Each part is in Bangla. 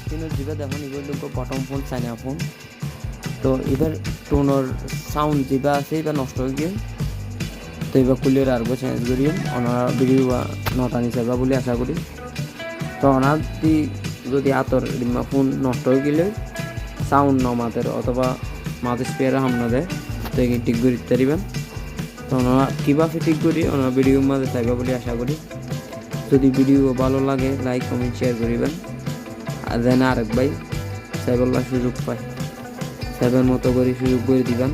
স্ক্রিনের যেটা দেখুন এবার বটম ফোন চাইনা ফোন তো এবার টোনের সাউন্ড যেটা আছে এবার নষ্ট হয়ে গিয়ে তো এবার খুলে আরগো চেঞ্জ করি ওনার ভিডিও নটানি চাইবা বলে আশা করি তো ওনার যদি আতর ফোন নষ্ট হয়ে গেলে সাউন্ড নমাতের অথবা মাঝে স্পেয়ার হামনা দেয় তো এই ঠিক করে দিতে পারিবেন তো ওনারা কীভাবে ঠিক করি ওনার ভিডিওর মাঝে চাইবা বলে আশা করি যদি ভিডিও ভালো লাগে লাইক কমেন্ট শেয়ার করিবেন আর দেন আরেক ভাই সাইবল্লা সুযোগ পায় সাইবের মতো করে সুযোগ করে দিবেন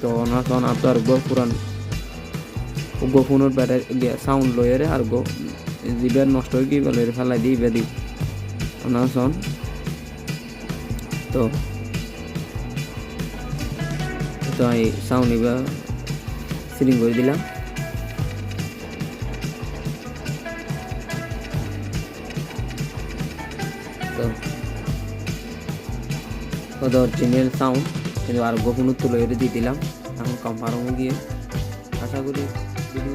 তো ওনার তখন আর তো আর পুরান ফোনের ব্যাটারি সাউন্ড লয়েরে আর জিবের নষ্ট হয়ে গিয়ে বলে ফেলাই দিই বেদি ওনার সন তো তো এই সাউন্ড এবার সিলিং করে দিলাম তো অরিজিনাল সাউন্ড কিন্তু আর গোপন তুলে দিয়ে দিলাম এখন কম্পারও গিয়ে আশা করি ভিডিও